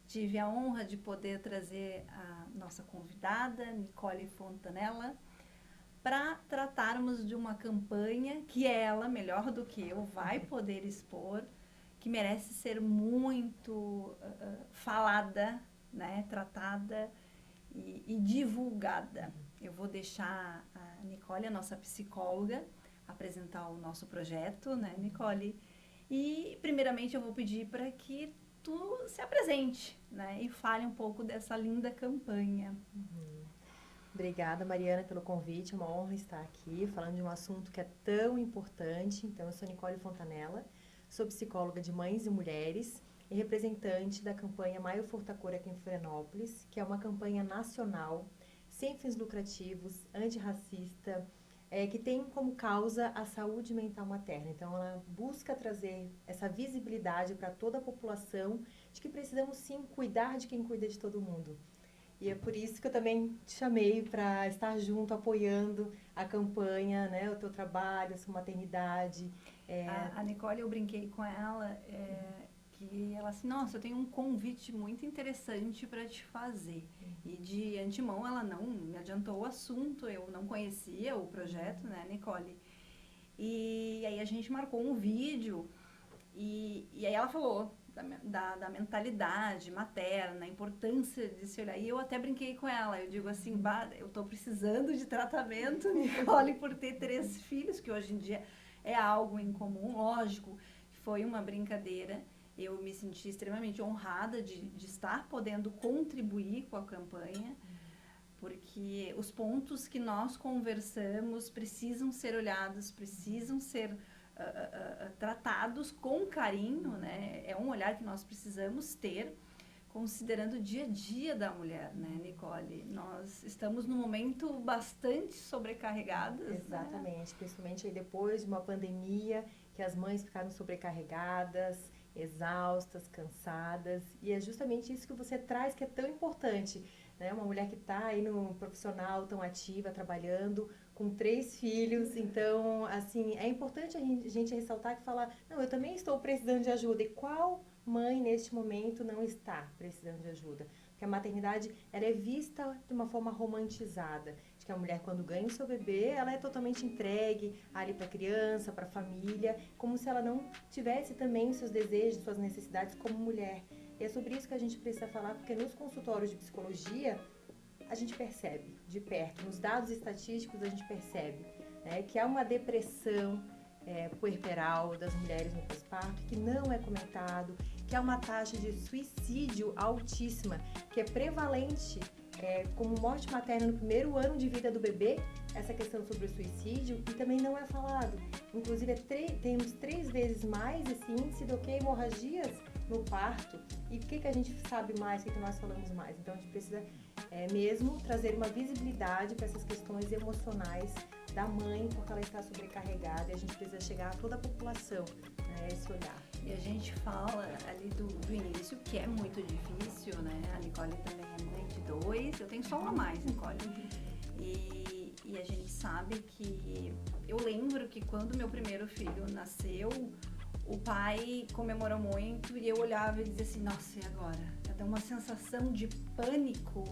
tive a honra de poder trazer a nossa convidada, Nicole Fontanella, para tratarmos de uma campanha que ela, melhor do que eu, vai poder expor, que merece ser muito falada, né, tratada e divulgada. Eu vou deixar a Nicole, a nossa psicóloga, apresentar o nosso projeto, né, Nicole? E, primeiramente, eu vou pedir para que tu se apresente, né, e fale um pouco dessa linda campanha. Obrigada, Mariana, pelo convite. É uma honra estar aqui falando de um assunto que é tão importante. Então, eu sou Nicole Fontanella, sou psicóloga de mães e mulheres e representante da campanha Maio Furta Cor aqui em Florianópolis, que é uma campanha nacional, sem fins lucrativos, antirracista, que tem como causa a saúde mental materna. Então, ela busca trazer essa visibilidade para toda a população de que precisamos sim cuidar de quem cuida de todo mundo. E é por isso que eu também te chamei para estar junto, apoiando a campanha, né, o teu trabalho, a sua maternidade. A Nicole, eu brinquei com ela, que ela assim, nossa, eu tenho um convite muito interessante para te fazer. E de antemão ela não me adiantou o assunto, eu não conhecia o projeto, né, Nicole? E aí a gente marcou um vídeo e aí ela falou da mentalidade materna, a importância de se olhar. E eu até brinquei com ela, eu digo assim, bah, eu tô precisando de tratamento, Nicole, por ter 3 filhos, que hoje em dia é algo incomum, lógico, foi uma brincadeira. Eu me senti extremamente honrada de estar podendo contribuir com a campanha, porque os pontos que nós conversamos precisam ser olhados, precisam ser tratados com carinho, né? É um olhar que nós precisamos ter, considerando o dia a dia da mulher, né, Nicole? Nós estamos num momento bastante sobrecarregadas. Exatamente, principalmente aí depois de uma pandemia, que as mães ficaram sobrecarregadas, exaustas, cansadas, e é justamente isso que você traz que é tão importante, né? Uma mulher que está aí no profissional tão ativa, trabalhando, com 3 filhos, então, assim, é importante a gente ressaltar que falar, não, eu também estou precisando de ajuda, e qual mãe neste momento não está precisando de ajuda? Porque a maternidade, ela é vista de uma forma romantizada, de que a mulher, quando ganha o seu bebê, ela é totalmente entregue ali para a criança, para a família, como se ela não tivesse também seus desejos, suas necessidades como mulher. E é sobre isso que a gente precisa falar, porque nos consultórios de psicologia, a gente percebe de perto, nos dados estatísticos a gente percebe, né, que há uma depressão puerperal das mulheres no pós-parto, que não é comentado, que há uma taxa de suicídio altíssima, que é prevalente como morte materna no primeiro ano de vida do bebê, essa questão sobre o suicídio, e também não é falado. Inclusive, temos 3 vezes mais esse índice do que hemorragias no parto. E o que a gente sabe mais, o que nós falamos mais? Então, a gente precisa mesmo trazer uma visibilidade para essas questões emocionais da mãe, porque ela está sobrecarregada, e a gente precisa chegar a toda a população, né, esse olhar. E a gente fala ali do início, que é muito difícil, né? A Nicole também é mãe de 2, eu tenho só uma a mais, Nicole. E a gente sabe que... Eu lembro que quando meu primeiro filho nasceu, o pai comemorou muito e eu olhava e dizia assim, nossa, e agora? Eu tenho uma sensação de pânico.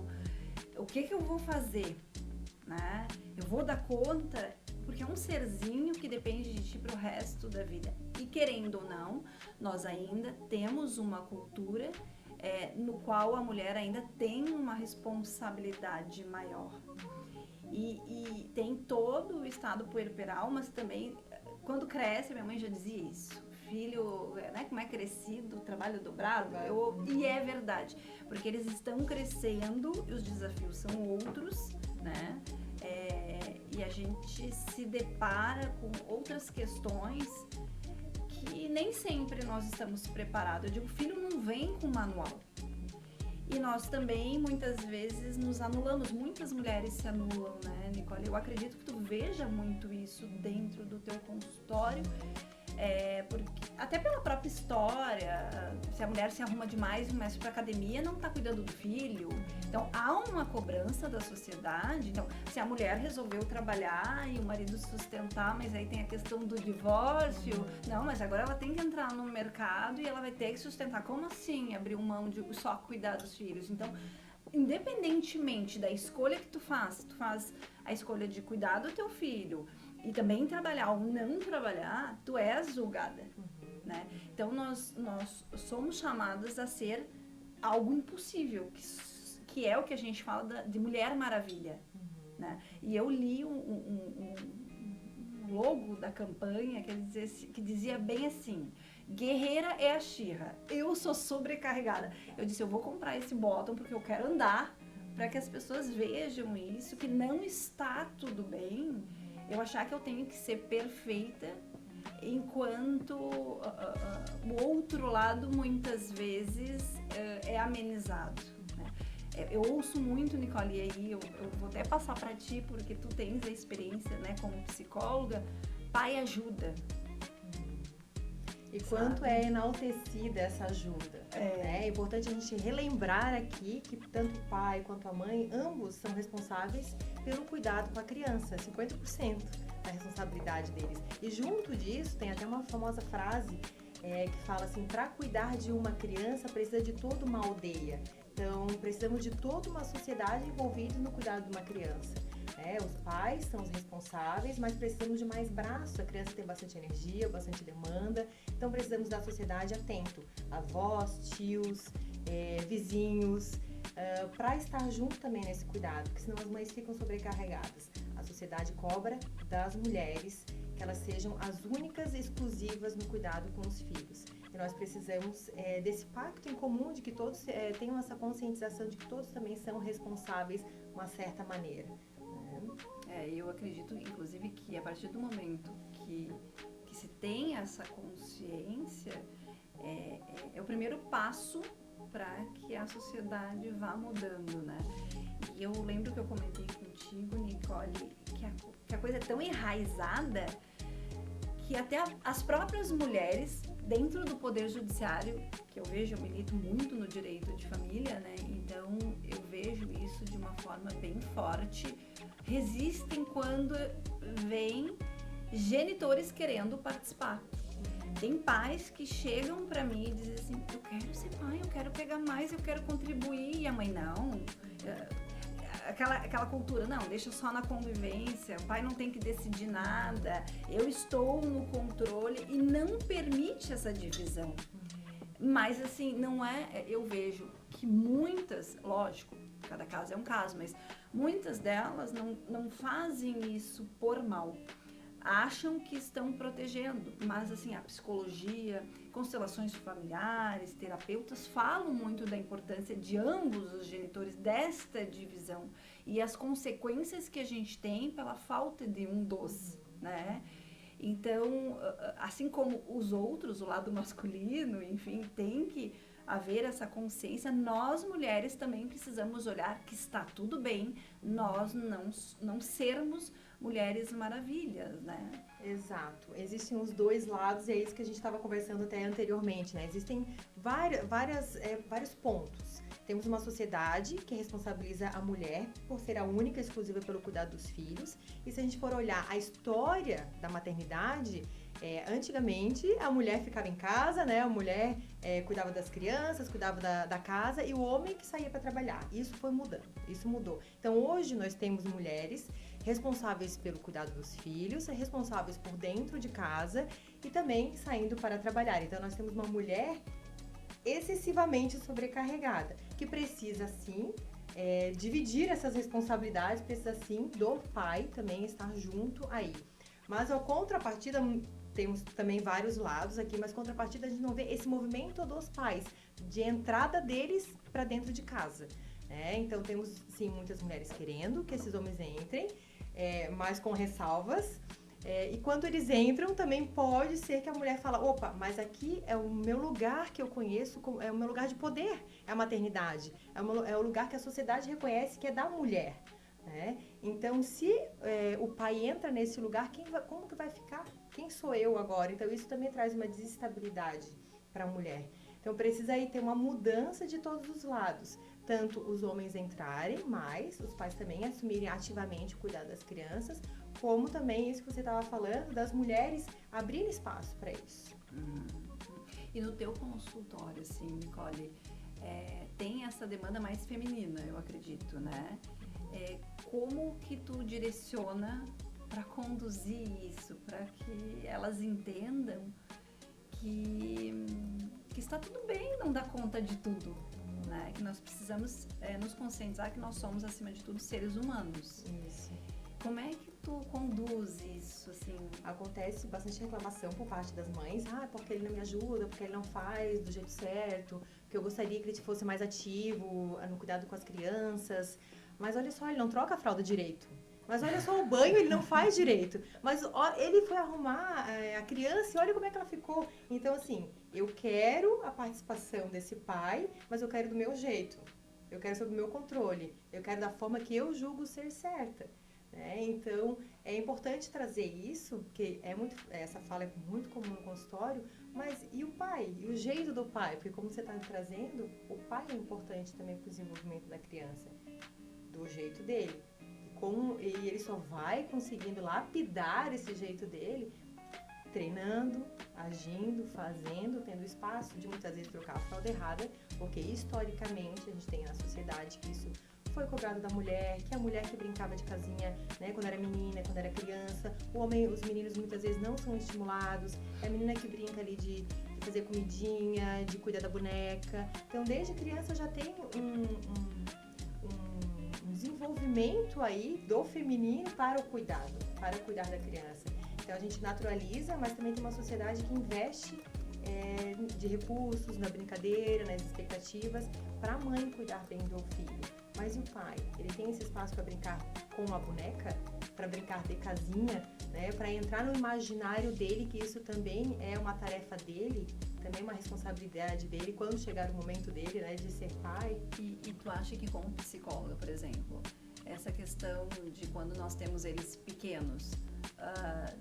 O que eu vou fazer? Né? Eu vou dar conta? Porque é um serzinho que depende de ti pro resto da vida. E querendo ou não, nós ainda temos uma cultura no qual a mulher ainda tem uma responsabilidade maior. E tem todo o estado puerperal, mas também, quando cresce, minha mãe já dizia isso, filho, né, como é crescido, trabalho dobrado, e é verdade, porque eles estão crescendo e os desafios são outros, né? E a gente se depara com outras questões que nem sempre nós estamos preparados. Eu digo, filho não vem com manual. E nós também, muitas vezes, nos anulamos. Muitas mulheres se anulam, né, Nicole? Eu acredito que tu veja muito isso dentro do teu consultório. Até pela própria história, se a mulher se arruma demais e começa para academia, não está cuidando do filho. Então, há uma cobrança da sociedade. Então, se a mulher resolveu trabalhar e o marido sustentar, mas aí tem a questão do divórcio. Não, mas agora ela tem que entrar no mercado e ela vai ter que sustentar. Como assim abrir mão de só cuidar dos filhos? Então, independentemente da escolha que tu faz a escolha de cuidar do teu filho e também trabalhar ou não trabalhar, tu és julgada, né? Então, nós somos chamadas a ser algo impossível, que é o que a gente fala de Mulher Maravilha, né? E eu li um logo da campanha que dizia bem assim: guerreira é a She-Ra, eu sou sobrecarregada. Eu disse, eu vou comprar esse bottom porque eu quero andar, para que as pessoas vejam isso, que não está tudo bem eu achar que eu tenho que ser perfeita, enquanto o outro lado muitas vezes é amenizado, né? Eu ouço muito, Nicole, e aí eu vou até passar para ti, porque tu tens a experiência, né, como psicóloga. Pai ajuda. E quanto é enaltecida essa ajuda. Né? É importante a gente relembrar aqui que tanto o pai quanto a mãe, ambos são responsáveis pelo cuidado com a criança, 50% da responsabilidade deles. E junto disso, tem até uma famosa frase que fala assim, para cuidar de uma criança precisa de toda uma aldeia. Então, precisamos de toda uma sociedade envolvida no cuidado de uma criança. Os pais são os responsáveis, mas precisamos de mais braços. A criança tem bastante energia, bastante demanda, então precisamos da sociedade atento, avós, tios, vizinhos, para estar junto também nesse cuidado, porque senão as mães ficam sobrecarregadas. A sociedade cobra das mulheres que elas sejam as únicas exclusivas no cuidado com os filhos. E nós precisamos desse pacto em comum de que todos tenham essa conscientização de que todos também são responsáveis de uma certa maneira. Eu acredito, inclusive, que a partir do momento que se tem essa consciência, é o primeiro passo para que a sociedade vá mudando, né? E eu lembro que eu comentei contigo, Nicole, que a coisa é tão enraizada que até as próprias mulheres, dentro do Poder Judiciário, que eu milito muito no direito de família, né? Então, eu vejo isso de uma forma bem forte, resistem quando vêm genitores querendo participar. Tem pais que chegam para mim e dizem assim, eu quero ser pai, eu quero pegar mais, eu quero contribuir, e a mãe não. Aquela cultura, não, deixa só na convivência, o pai não tem que decidir nada, eu estou no controle, e não permite essa divisão. Mas assim, não é, eu vejo que muitas, lógico, cada caso é um caso, mas muitas delas não fazem isso por mal. Acham que estão protegendo, mas assim, a psicologia, constelações familiares, terapeutas falam muito da importância de ambos os genitores, desta divisão e as consequências que a gente tem pela falta de um dos, né? Então, assim como os outros, o lado masculino, enfim, tem que haver essa consciência, nós mulheres também precisamos olhar que está tudo bem, nós não sermos mulheres maravilhas, né? Exato. Existem os dois lados e é isso que a gente estava conversando até anteriormente, né? Existem vários pontos. Temos uma sociedade que responsabiliza a mulher por ser a única exclusiva pelo cuidado dos filhos. E se a gente for olhar a história da maternidade, antigamente a mulher ficava em casa, né? A mulher cuidava das crianças, cuidava da casa e o homem que saía para trabalhar. Isso foi mudando, isso mudou. Então hoje nós temos mulheres responsáveis pelo cuidado dos filhos, responsáveis por dentro de casa e também saindo para trabalhar. Então nós temos uma mulher excessivamente sobrecarregada, que precisa sim dividir essas responsabilidades, precisa sim do pai também estar junto aí. Mas a contrapartida, temos também vários lados aqui, mas contrapartida a gente não vê esse movimento dos pais, de entrada deles para dentro de casa. Então temos sim muitas mulheres querendo que esses homens entrem, mas com ressalvas. E quando eles entram, também pode ser que a mulher fala, opa, mas aqui é o meu lugar que eu conheço, é o meu lugar de poder, é a maternidade, é o lugar que a sociedade reconhece que é da mulher. Então, se o pai entra nesse lugar, como que vai ficar? quem sou eu agora? Então, isso também traz uma desestabilidade para a mulher. Então, precisa aí ter uma mudança de todos os lados. Tanto os homens entrarem mais, os pais também assumirem ativamente o cuidado das crianças, como também isso que você estava falando, das mulheres abrirem espaço para isso. E no teu consultório, assim, Nicole, tem essa demanda mais feminina, eu acredito, né? Como que tu direciona para conduzir isso, para que elas entendam que está tudo bem não dar conta de tudo, né? Que nós precisamos nos conscientizar que nós somos, acima de tudo, seres humanos. Isso. Como é que tu conduz isso, assim? Acontece bastante reclamação por parte das mães. Porque ele não me ajuda, porque ele não faz do jeito certo, porque eu gostaria que ele fosse mais ativo no cuidado com as crianças. Mas olha só, ele não troca a fralda direito. Mas olha só, o banho ele não faz direito. Mas ele foi arrumar a criança e olha como é que ela ficou. Então, assim, eu quero a participação desse pai, mas eu quero do meu jeito. Eu quero sob o meu controle. Eu quero da forma que eu julgo ser certa. Então, é importante trazer isso, porque essa fala é muito comum no consultório, mas e o pai? E o jeito do pai? Porque como você está trazendo, o pai é importante também para o desenvolvimento da criança, do jeito dele. E ele só vai conseguindo lapidar esse jeito dele treinando, agindo, fazendo, tendo espaço de muitas vezes trocar a fralda errada, porque historicamente a gente tem na sociedade que isso foi cobrado da mulher, que a mulher que brincava de casinha, né, quando era menina, quando era criança, os meninos muitas vezes não são estimulados, é a menina que brinca ali de fazer comidinha, de cuidar da boneca. Então, desde criança já tem um desenvolvimento aí do feminino para cuidar da criança. Então, a gente naturaliza, mas também tem uma sociedade que investe de recursos na brincadeira, nas expectativas, para a mãe cuidar bem do filho. Mas e o pai? Ele tem esse espaço para brincar com a boneca, para brincar de casinha, né? Para entrar no imaginário dele, que isso também é uma tarefa dele, também uma responsabilidade dele, quando chegar o momento dele, né, de ser pai. E tu acha que como psicóloga, por exemplo, essa questão de quando nós temos eles pequenos,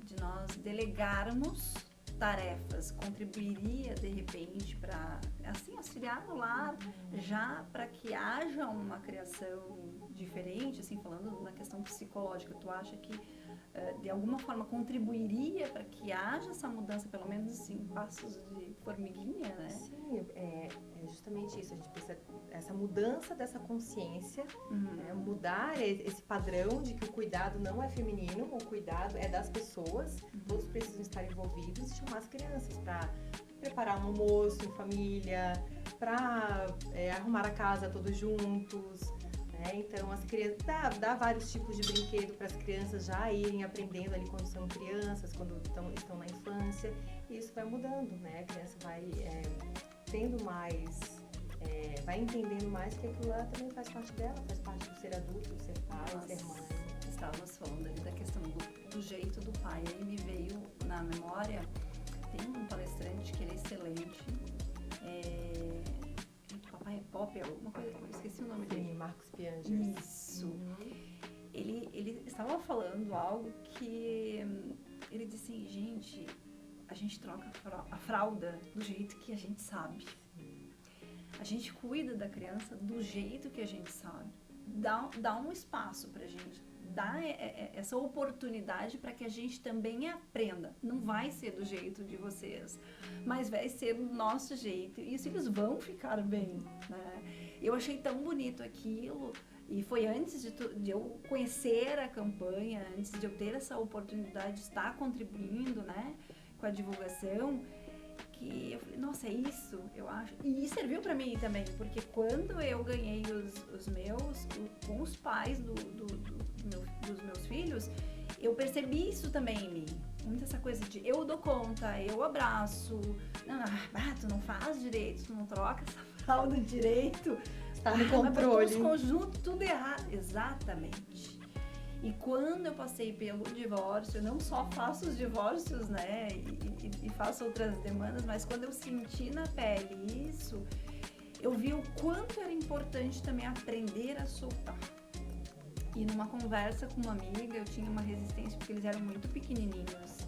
de nós delegarmos tarefas, contribuiria de repente para, assim, auxiliar no lar, já para que haja uma criação diferente, assim, falando na questão psicológica, tu acha que de alguma forma contribuiria para que haja essa mudança, pelo menos assim, passos de formiguinha, né? Sim, é justamente isso, a gente precisa essa mudança dessa consciência, né? Mudar esse padrão de que o cuidado não é feminino, o cuidado é das pessoas, todos precisam estar envolvidos e chamar as crianças para preparar um almoço em família, para arrumar a casa todos juntos. Então, as crianças, dá vários tipos de brinquedo para as crianças já irem aprendendo ali quando são crianças, quando estão na infância, e isso vai mudando, né? A criança vai tendo mais, vai entendendo mais que aquilo lá também faz parte dela, faz parte do ser adulto, ser pai, ser mãe. Estávamos falando ali da questão do jeito do pai, aí me veio na memória, tem um palestrante que ele é excelente, Papai é Pop, alguma coisa, eu esqueci o nome dele. Sim, Marcos Piangers. Isso. Ele estava falando algo que ele disse assim, gente, a gente troca a fralda do jeito que a gente sabe. A gente cuida da criança do jeito que a gente sabe. Dá um espaço pra gente. Dá essa oportunidade para que a gente também aprenda. Não vai ser do jeito de vocês, mas vai ser do nosso jeito. E os filhos vão ficar bem, né? Eu achei tão bonito aquilo. E foi antes de eu conhecer a campanha, antes de eu ter essa oportunidade de estar contribuindo, né, com a divulgação, que eu falei, nossa, é isso, eu acho. E serviu para mim também, porque quando eu ganhei os meus, com os pais dos meus filhos, eu percebi isso também em mim. Muito essa coisa de eu dou conta, eu abraço, tu não faz direito, tu não troca essa fralda direito. Tá no controle. Os conjuntos, tudo errado. Exatamente. E quando eu passei pelo divórcio, eu não só faço os divórcios, né, e faço outras demandas, mas quando eu senti na pele isso, eu vi o quanto era importante também aprender a soltar. E numa conversa com uma amiga, eu tinha uma resistência porque eles eram muito pequenininhos.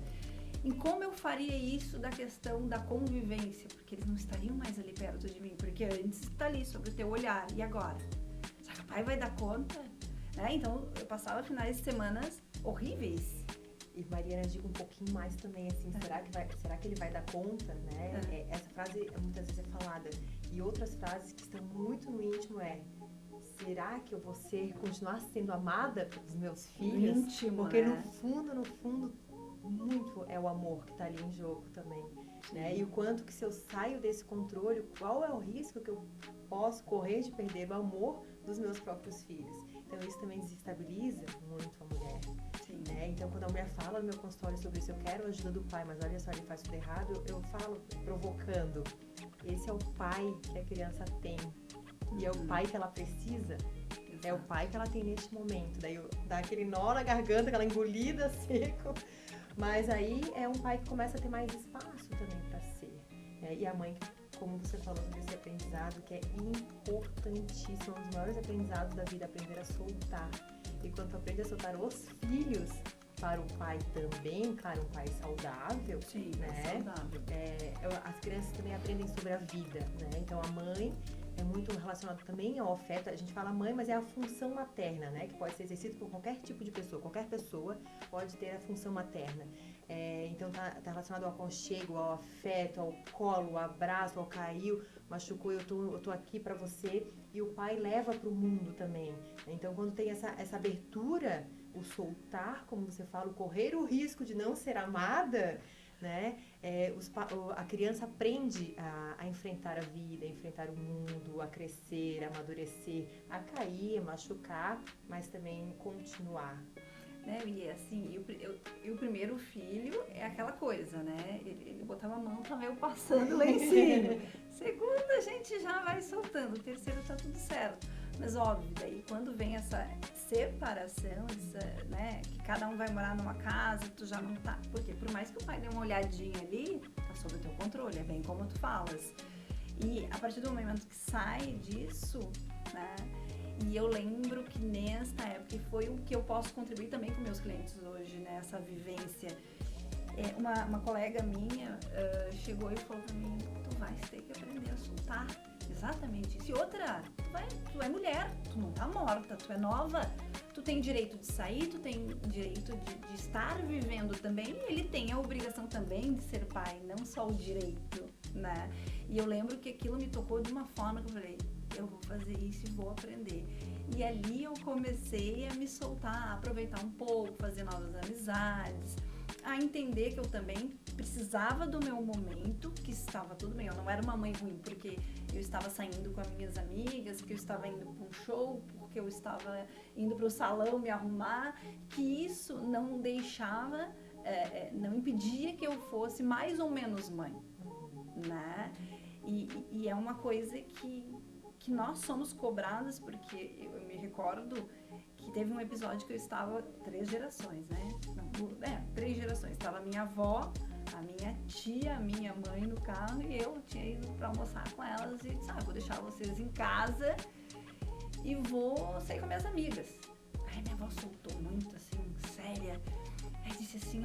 em como eu faria isso da questão da convivência, porque eles não estariam mais ali perto de mim, porque antes está ali sobre o teu olhar, e agora? Será que o pai vai dar conta? Né? Então, eu passava finais de semanas horríveis. E Mariana, diga um pouquinho mais também, assim, será que ele vai dar conta, né? Essa frase muitas vezes é falada. E outras frases que estão muito no íntimo será que eu vou continuar sendo amada pelos meus filhos? Íntimo, porque né? no fundo, muito é o amor que está ali em jogo também. Né? E o quanto que se eu saio desse controle, qual é o risco que eu posso correr de perder o amor dos meus próprios filhos? Então isso também desestabiliza muito a mulher. Né? Então quando a mulher fala no meu consultório sobre isso, eu quero a ajuda do pai, mas olha só, ele faz tudo errado, eu falo provocando. Esse é o pai que a criança tem. E é o pai que ela precisa. Exato. É o pai que ela tem neste momento. Daí dá aquele nó na garganta, aquela engolida seco. Mas aí é um pai que começa a ter mais espaço também para ser. Né? E a mãe, como você falou sobre esse aprendizado, que é importantíssimo, um dos maiores aprendizados da vida, aprender a soltar. E quando tu aprende a soltar os filhos para o pai também, claro, um pai saudável. Sim, né? Saudável. As crianças também aprendem sobre a vida, né? Então a mãe é muito relacionado também ao afeto. A gente fala mãe, mas é a função materna, né? Que pode ser exercida por qualquer tipo de pessoa. Qualquer pessoa pode ter a função materna. Então tá relacionado ao aconchego, ao afeto, ao colo, ao abraço, ao caiu, machucou, eu tô aqui para você. E o pai leva para o mundo também. Então quando tem essa abertura, o soltar, como você fala, o correr o risco de não ser amada, né? A criança aprende a enfrentar a vida, a enfrentar o mundo, a crescer, a amadurecer, a cair, a machucar, mas também continuar. Né? E assim, o primeiro filho é aquela coisa, né? Ele botava a mão, tava eu passando lá em cima. Segundo, a gente já vai soltando. O terceiro tá tudo certo. Mas óbvio, daí quando vem essa separação, né? Que cada um vai morar numa casa, tu já não tá. Porque por mais que o pai dê uma olhadinha ali, tá sob o teu controle, é bem como tu falas. E a partir do momento que sai disso, né? E eu lembro que nesta época, foi o que eu posso contribuir também com meus clientes hoje, né? Essa vivência. Uma colega minha chegou e falou pra mim, tu vais ter que aprender a soltar. Exatamente isso. E outra, tu é mulher, tu não tá morta, tu é nova, tu tem direito de sair, tu tem direito de estar vivendo também, e ele tem a obrigação também de ser pai, não só o direito, né? E eu lembro que aquilo me tocou de uma forma que eu falei, eu vou fazer isso e vou aprender. E ali eu comecei a me soltar, a aproveitar um pouco, fazer novas amizades, a entender que eu também precisava do meu momento, que estava tudo bem. Eu não era uma mãe ruim, porque eu estava saindo com as minhas amigas, que eu estava indo para um show, porque eu estava indo para o salão me arrumar, que isso não deixava, não impedia que eu fosse mais ou menos mãe, né? E é uma coisa que nós somos cobradas, porque eu me recordo que teve um episódio que eu estava 3 gerações, né? 3 gerações. Estava a minha avó, a minha tia, a minha mãe no carro e eu tinha ido para almoçar com elas e disse, vou deixar vocês em casa e vou sair com minhas amigas. Aí minha avó soltou muito, assim, séria. Aí disse assim,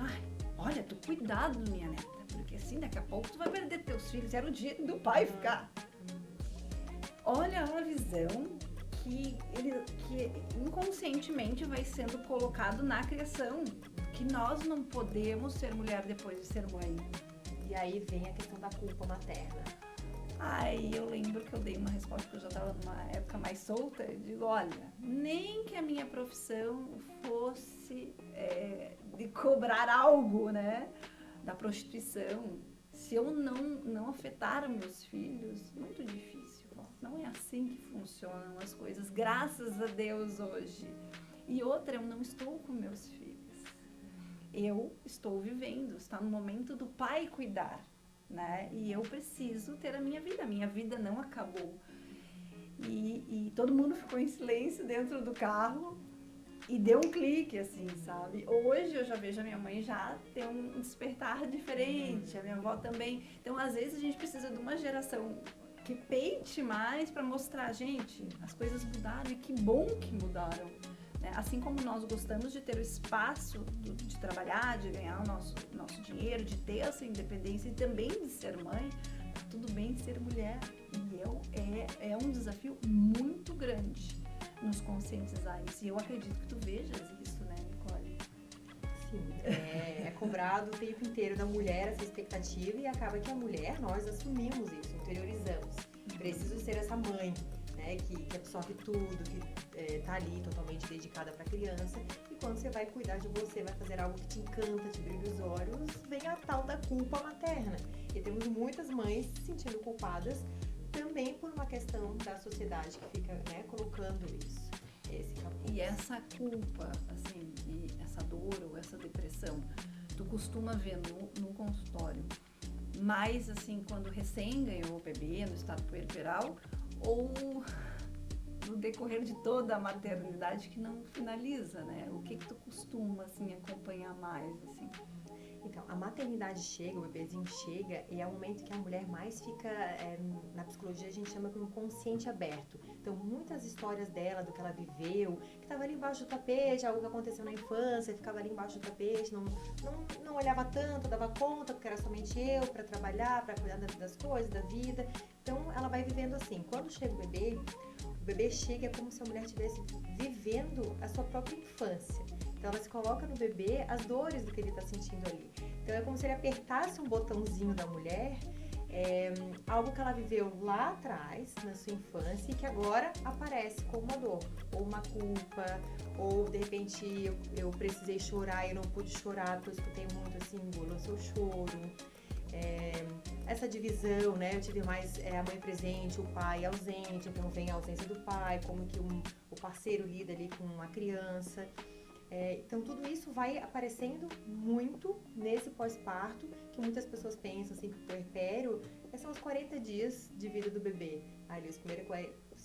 olha, tu cuidado, minha neta, porque assim, daqui a pouco tu vai perder teus filhos. Era o dia do pai ficar. Olha a visão que inconscientemente vai sendo colocado na criação, que nós não podemos ser mulher depois de ser mãe. E aí vem a questão da culpa materna. Aí eu lembro que eu dei uma resposta, que eu já estava numa época mais solta, eu digo, olha, nem que a minha profissão fosse de cobrar algo, né, da prostituição, se eu não afetar meus filhos, muito difícil. Não é assim que funcionam as coisas, graças a Deus hoje. E outra, eu não estou com meus filhos. Eu estou vivendo, está no momento do pai cuidar, né? E eu preciso ter a minha vida não acabou. E todo mundo ficou em silêncio dentro do carro e deu um clique, assim, sabe? Hoje eu já vejo a minha mãe já ter um despertar diferente, a minha avó também. Então, às vezes, a gente precisa de uma geração que peite mais para mostrar, gente, as coisas mudaram e que bom que mudaram, né? Assim como nós gostamos de ter o espaço de trabalhar, de ganhar o nosso dinheiro, de ter essa independência e também de ser mãe, tá tudo bem ser mulher. E é um desafio muito grande nos conscientizar isso. E eu acredito que tu vejas isso, né, Nicole? Sim, é cobrado o tempo inteiro da mulher essa expectativa e acaba que a mulher, nós assumimos isso, interiorizamos. Preciso ser essa mãe, né, que absorve tudo, que tá ali totalmente dedicada para a criança. E quando você vai cuidar de você, vai fazer algo que te encanta, te brilha os olhos, vem a tal da culpa materna. E temos muitas mães se sentindo culpadas também por uma questão da sociedade que fica, né, colocando isso. E essa culpa, assim, e essa dor ou essa depressão, tu costuma ver no consultório, mais assim, quando recém ganhou o bebê, no estado puerperal, ou no decorrer de toda a maternidade que não finaliza, né? O que tu costuma, assim, acompanhar mais, assim? Então, a maternidade chega, o bebezinho chega, e é o momento que a mulher mais fica, na psicologia a gente chama de um consciente aberto. Então, muitas histórias dela, do que ela viveu, que estava ali embaixo do tapete, algo que aconteceu na infância, ficava ali embaixo do tapete, não olhava tanto, dava conta, porque era somente eu para trabalhar, para cuidar das coisas, da vida. Então, ela vai vivendo assim. Quando chega o bebê chega, é como se a mulher estivesse vivendo a sua própria infância. Então, ela se coloca no bebê as dores do que ele está sentindo ali. Então, é como se ele apertasse um botãozinho da mulher, algo que ela viveu lá atrás, na sua infância, e que agora aparece como uma dor, ou uma culpa, ou de repente eu precisei chorar e eu não pude chorar, porque eu escutei muito assim, engula o seu choro. Essa divisão, né? Eu tive mais a mãe presente, o pai ausente, então vem a ausência do pai, como que o parceiro lida ali com a criança. Então, tudo isso vai aparecendo muito nesse pós-parto, que muitas pessoas pensam assim, que o puerpério são os 40 dias de vida do bebê, ali os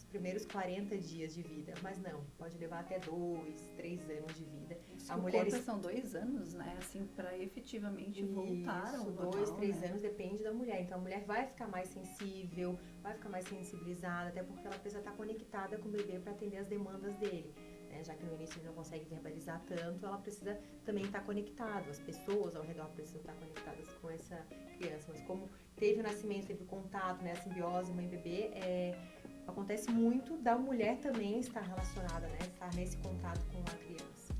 primeiros 40 dias de vida, mas não, pode levar até 2, 3 anos de vida. A mulher são 2 anos, né, assim, para efetivamente voltar ao normal, 2, 3 né? anos depende da mulher, então a mulher vai ficar mais sensível, vai ficar mais sensibilizada, até porque ela precisa estar conectada com o bebê para atender as demandas dele. Já que no início ele não consegue verbalizar tanto, ela precisa também estar conectada, as pessoas ao redor precisam estar conectadas com essa criança. Mas como teve o nascimento, teve o contato, né, a simbiose mãe-bebê, acontece muito da mulher também estar relacionada, né, estar nesse contato com a criança.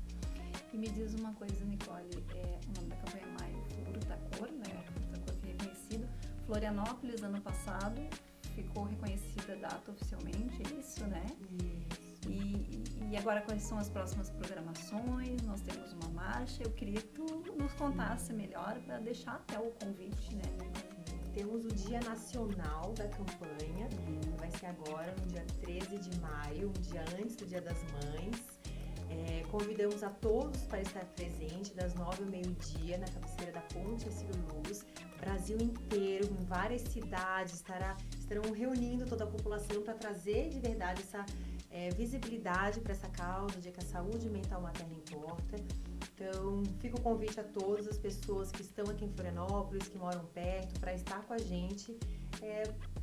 E me diz uma coisa, Nicole, o nome da campanha é Maio Furta Cor, né, Furta Cor que é reconhecido. Florianópolis, ano passado, ficou reconhecida a data oficialmente, é isso, né? Isso. E agora, quais são as próximas programações? Nós temos uma marcha. Eu queria que tu nos contasse melhor para deixar até o convite, né? Temos o Dia Nacional da campanha, vai ser agora, no dia 13 de maio, um dia antes do Dia das Mães. Convidamos a todos para estar presente, das 9 ao meio-dia, na cabeceira da Ponte Ercílio Luz. Brasil inteiro, em várias cidades, estarão reunindo toda a população para trazer de verdade essa visibilidade para essa causa de que a saúde mental materna importa. Então, fica o convite a todas as pessoas que estão aqui em Florianópolis, que moram perto, para estar com a gente,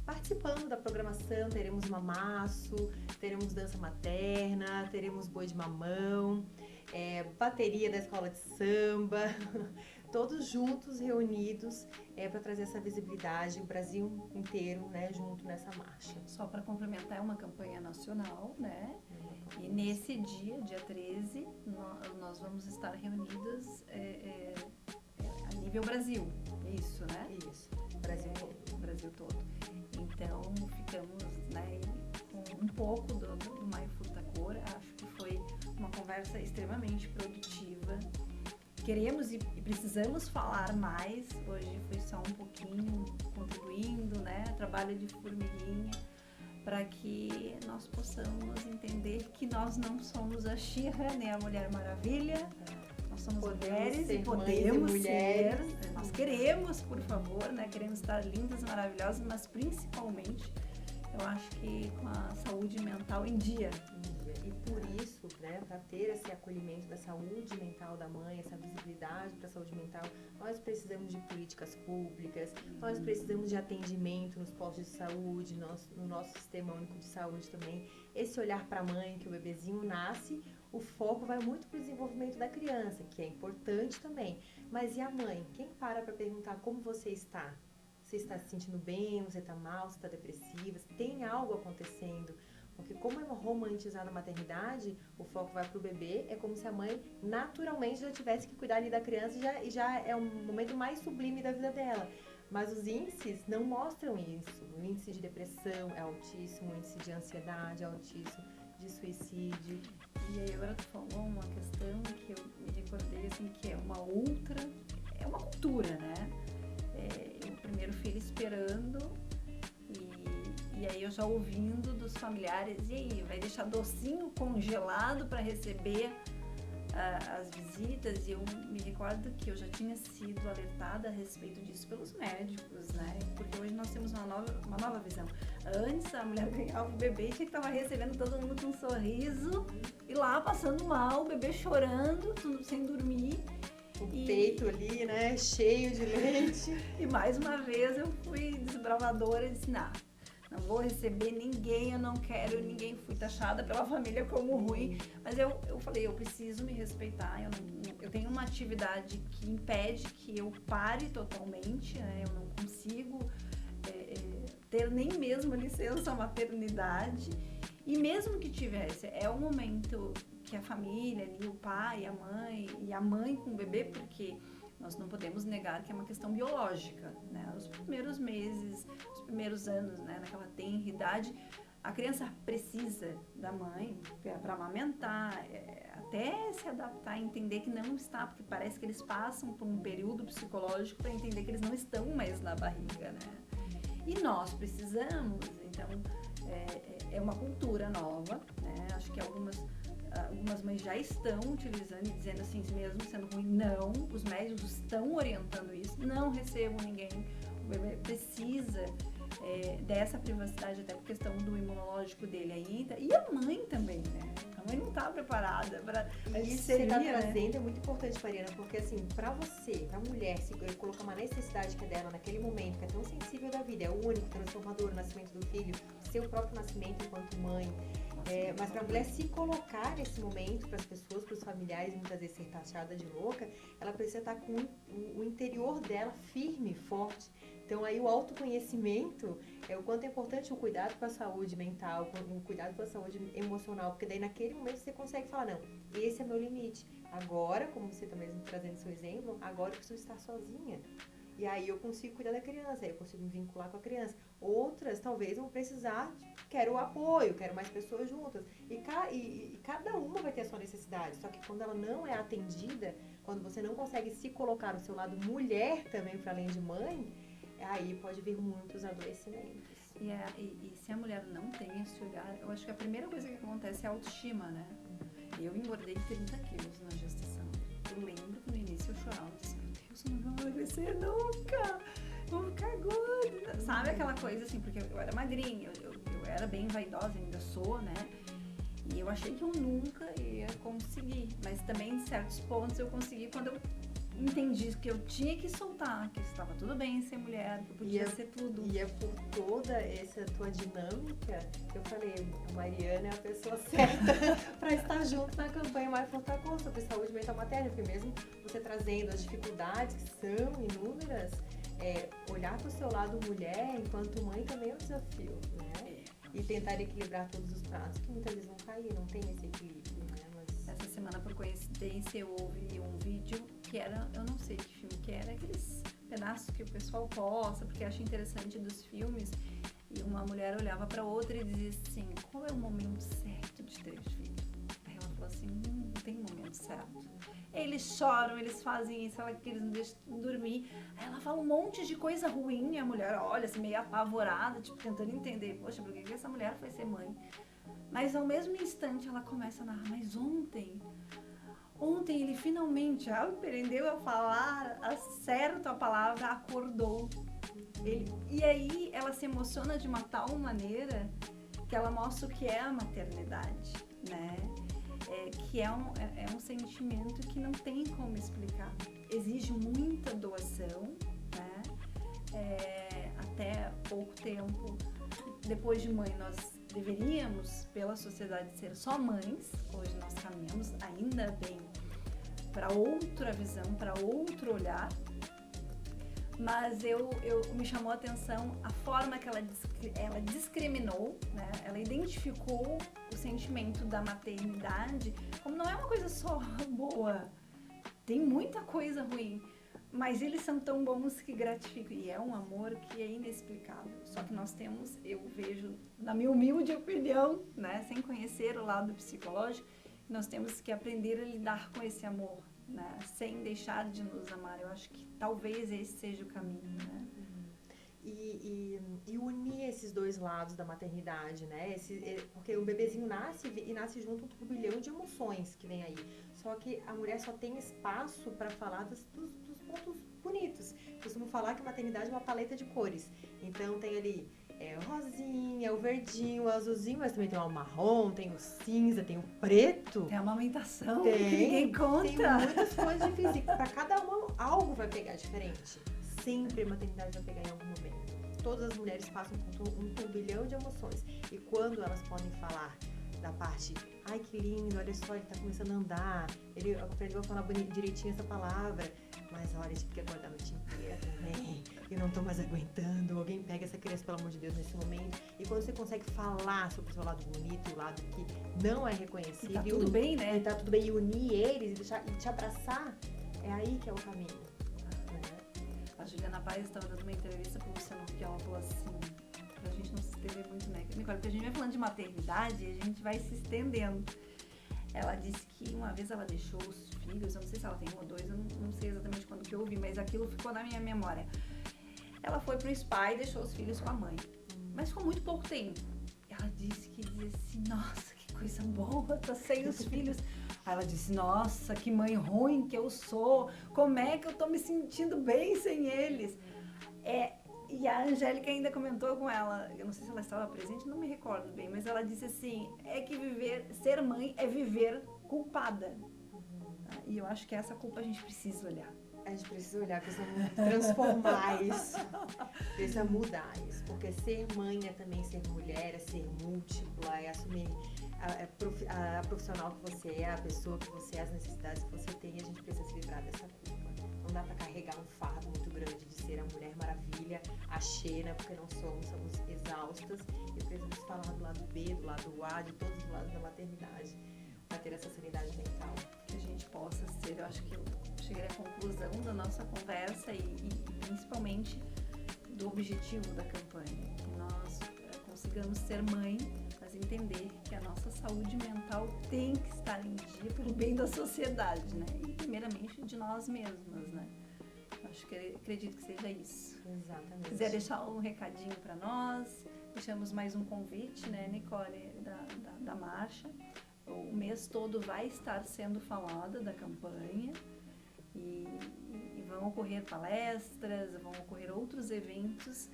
participando da programação. Teremos mamaço, teremos dança materna, teremos boi de mamão, bateria da escola de samba, todos juntos, reunidos, para trazer essa visibilidade, o Brasil inteiro, né, junto nessa marcha. Só para complementar, é uma campanha nacional, né? E nesse dia 13, nós vamos estar reunidas a nível Brasil, isso, né? Isso, Brasil todo. Brasil todo. Então, ficamos, né, com um pouco do Maio Furta Cor. Acho que foi uma conversa extremamente produtiva. Queremos e precisamos falar mais. Hoje foi só um pouquinho contribuindo, né? Trabalho de formiguinha, para que nós possamos entender que nós não somos a She-Ra, nem a Mulher Maravilha. Nós somos mulheres e podemos ser. Nós queremos, por favor, né? Queremos estar lindas e maravilhosas, mas principalmente, eu acho que com a saúde mental em dia. E por isso, né, para ter esse acolhimento da saúde mental da mãe, essa visibilidade para a saúde mental, nós precisamos de políticas públicas, nós precisamos de atendimento nos postos de saúde, no nosso sistema único de saúde também. Esse olhar para a mãe, que o bebezinho nasce, o foco vai muito para o desenvolvimento da criança, que é importante também. Mas e a mãe? Quem para perguntar como você está? Você está se sentindo bem? Você está mal? Você está depressiva? Tem algo acontecendo? Porque como é romantizada a maternidade, o foco vai para o bebê, é como se a mãe naturalmente já tivesse que cuidar ali da criança e já é um momento mais sublime da vida dela. Mas os índices não mostram isso. O índice de depressão é altíssimo, o índice de ansiedade é altíssimo, de suicídio. E aí agora tu falou uma questão que eu me recordei, assim, que é uma cultura, né? O primeiro filho esperando e aí eu já ouvindo dos familiares, e aí, vai deixar docinho congelado para receber as visitas? E eu me recordo que eu já tinha sido alertada a respeito disso pelos médicos, né? Porque hoje nós temos uma nova visão. Antes a mulher ganhava o bebê e tinha que estar recebendo todo mundo com um sorriso e lá passando mal, o bebê chorando, tudo sem dormir. O peito ali, né, cheio de leite. E mais uma vez eu fui desbravadora e disse, não vou receber ninguém, eu não quero ninguém, fui taxada pela família como ruim, mas eu falei, eu preciso me respeitar, eu tenho uma atividade que impede que eu pare totalmente, né? Eu não consigo ter nem mesmo licença maternidade, e mesmo que tivesse, é o momento que a família, ali, o pai, a mãe com o bebê, porque nós não podemos negar que é uma questão biológica, né? Os primeiros meses, os primeiros anos, né? Naquela tenridade, a criança precisa da mãe para amamentar, até se adaptar, entender que não está, porque parece que eles passam por um período psicológico para entender que eles não estão mais na barriga, né? E nós precisamos, então, é uma cultura nova, né? Acho que algumas mães já estão utilizando e dizendo assim, mesmo sendo ruim, não, os médicos estão orientando isso, não recebam ninguém, o bebê precisa dessa privacidade, até por questão do imunológico dele ainda, e a mãe também, né? A mãe não está preparada para isso. Você está trazendo é muito importante, Mariana, porque assim, para você, para a mulher, se colocar uma necessidade que é dela naquele momento, que é tão sensível da vida, é o único, transformador, o nascimento do filho, seu próprio nascimento enquanto mãe. Mas para a mulher se colocar nesse momento, para as pessoas, para os familiares, muitas vezes ser taxada de louca, ela precisa estar com o interior dela firme, forte. Então aí o autoconhecimento é o quanto é importante o cuidado com a saúde mental, o cuidado com a saúde emocional, porque daí naquele momento você consegue falar, não, esse é meu limite. Agora, como você está mesmo trazendo seu exemplo, agora eu preciso estar sozinha. E aí eu consigo cuidar da criança, aí eu consigo me vincular com a criança. Outras, talvez, vão precisar, quero o apoio, quero mais pessoas juntas. E cada uma vai ter a sua necessidade. Só que quando ela não é atendida, quando você não consegue se colocar o seu lado mulher também, para além de mãe, aí pode vir muitos adoecimentos. E se a mulher não tem esse olhar, eu acho que a primeira coisa que acontece é a autoestima, né? Eu engordei 30 quilos na gestação. Eu lembro que no início eu chorava, eu disse, eu não vou emagrecer nunca, vou ficar gorda, sabe aquela coisa assim, porque eu era magrinha, eu era bem vaidosa, ainda sou, né, e eu achei que eu nunca ia conseguir, mas também em certos pontos eu consegui quando eu entendi que eu tinha que soltar, que estava tudo bem ser mulher, que eu podia ser tudo. E é por toda essa tua dinâmica que eu falei, a Mariana é a pessoa certa para estar junto na campanha Mais Forte Com sobre saúde mental materna, porque mesmo você trazendo as dificuldades que são inúmeras, olhar para o seu lado mulher enquanto mãe também é um desafio, né? E tentar equilibrar todos os pratos, que muitas vezes vão cair, não tem esse equilíbrio, né? Mas... Essa semana, por coincidência, eu ouvi um vídeo que era, eu não sei que filme que era, aqueles pedaços que o pessoal posta, porque acha interessante dos filmes, e uma mulher olhava para outra e dizia assim, qual é o momento certo de ter filho? Aí ela falou assim, não tem momento certo. Eles choram, eles fazem isso, eles não deixam dormir. Aí ela fala um monte de coisa ruim, e a mulher olha assim, meio apavorada, tipo, tentando entender, poxa, por que essa mulher foi ser mãe? Mas ao mesmo instante ela começa a narrar, mas ontem ele finalmente aprendeu a falar certo a palavra, acordou. E aí ela se emociona de uma tal maneira que porque ela mostra o que é a maternidade, né? Que é um sentimento que não tem como explicar. Exige muita doação, né? Até pouco tempo, depois de mãe, nós deveríamos, pela sociedade, ser só mães. Hoje nós caminhamos ainda bem para outra visão, para outro olhar. Mas me chamou a atenção a forma que ela discriminou, né? Ela identificou o sentimento da maternidade como não é uma coisa só boa, tem muita coisa ruim, mas eles são tão bons que gratificam, e é um amor que é inexplicável. Só que nós temos, eu vejo, na minha humilde opinião, né, sem conhecer o lado psicológico, nós temos que aprender a lidar com esse amor, né, sem deixar de nos amar. Eu acho que talvez esse seja o caminho, né? E unir esses dois lados da maternidade, né? Porque o bebezinho nasce e nasce junto com um turbilhão de emoções que vem aí. Só que a mulher só tem espaço para falar dos pontos bonitos. Costumo falar que a maternidade é uma paleta de cores. Então tem ali o rosinha, o verdinho, o azulzinho, mas também tem o marrom, tem o cinza, tem o preto. Tem a amamentação, que ninguém conta. Tem muitas coisas difíceis. Para cada uma, algo vai pegar diferente. Sempre a maternidade vai pegar em algum momento. Todas as mulheres passam por um turbilhão de emoções. E quando elas podem falar da parte, ai que lindo, olha só, ele tá começando a andar, ele aprendeu a falar direitinho essa palavra, mas olha, eu tive que acordar a noite inteira também, eu não tô mais aguentando, alguém pega essa criança, pelo amor de Deus, nesse momento. E quando você consegue falar sobre o seu lado bonito, o lado que não é reconhecido, e tá tudo bem, né? E tá tudo bem, e unir eles e te abraçar, é aí que é o caminho. A Juliana Paz estava dando uma entrevista para o Luciano, que ela falou assim, pra gente não se estender muito, né? Nicole, porque a gente vai falando de maternidade e a gente vai se estendendo. Ela disse que uma vez ela deixou os filhos, eu não sei se ela tem um ou dois, eu não sei exatamente quando que eu ouvi, mas aquilo ficou na minha memória. Ela foi pro spa e deixou os filhos com a mãe, mas ficou muito pouco tempo. Ela disse assim, nossa, que coisa boa, tô sem os filhos. Aí ela disse, nossa, que mãe ruim que eu sou, como é que eu tô me sentindo bem sem eles? E a Angélica ainda comentou com ela, eu não sei se ela estava presente, não me recordo bem, mas ela disse assim, ser mãe é viver culpada. E eu acho que essa culpa a gente precisa olhar. A gente precisa olhar, precisa transformar isso, precisa mudar isso, porque ser mãe é também ser mulher, é ser múltipla, é assumir a profissional que você é, a pessoa que você é, as necessidades que você tem, e a gente precisa se livrar dessa culpa. Não dá para carregar um fardo muito grande de ser a Mulher Maravilha, a Xena, porque não somos exaustas, e precisamos falar do lado B, do lado A, de todos os lados da maternidade, para ter essa sanidade mental. Que a gente possa ser, eu acho que eu cheguei à conclusão da nossa conversa e principalmente do objetivo da campanha, que nós consigamos ser mãe, mas entender que a nossa saúde mental tem que estar em dia pelo bem da sociedade, né? E primeiramente de nós mesmas, né? Acredito que seja isso. Exatamente. Se quiser deixar um recadinho para nós, deixamos mais um convite, né, Nicole, da marcha. O mês todo vai estar sendo falada da campanha e vão ocorrer palestras, vão ocorrer outros eventos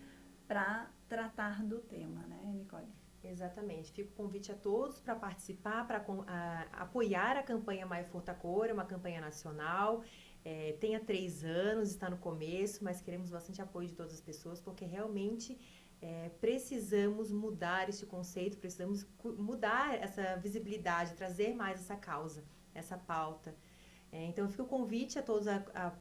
para tratar do tema, né, Nicole? Exatamente. Fica o convite a todos para participar, para apoiar a campanha Maio Furta Cor, é uma campanha nacional. Tem há 3 anos, está no começo, mas queremos bastante apoio de todas as pessoas, porque realmente precisamos mudar esse conceito, precisamos mudar essa visibilidade, trazer mais essa causa, essa pauta. Então, fica o convite a todos a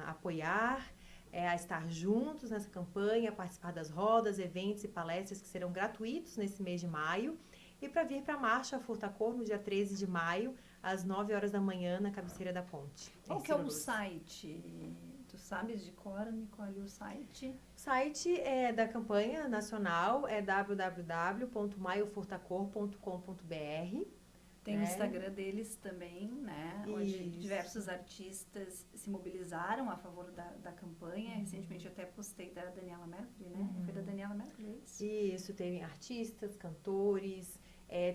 apoiar, a estar juntos nessa campanha, a participar das rodas, eventos e palestras que serão gratuitos nesse mês de maio, e para vir para a Marcha Furta Cor no dia 13 de maio, às 9 horas da manhã, na cabeceira da ponte. Qual que é o site? Tu sabes de cor, Nicole, o site? O site da campanha nacional é www.maiofurtacor.com.br. Tem o Instagram deles também, né? Onde diversos artistas se mobilizaram a favor da campanha. Recentemente eu até postei da Daniela Mercury, né? Foi da Daniela Mercury, é isso? Isso, tem artistas, cantores,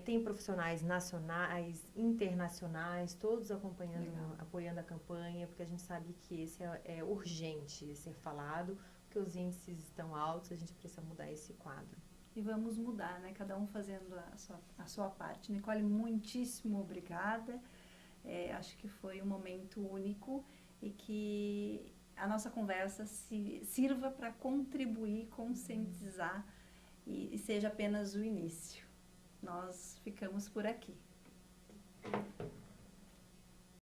tem profissionais nacionais, internacionais, todos apoiando a campanha, porque a gente sabe que esse é urgente ser falado, porque os índices estão altos, a gente precisa mudar esse quadro. e vamos mudar, né? Cada um fazendo a sua parte. Nicole, muitíssimo obrigada. Acho que foi um momento único e que a nossa conversa sirva para contribuir, conscientizar e seja apenas o início. Nós ficamos por aqui.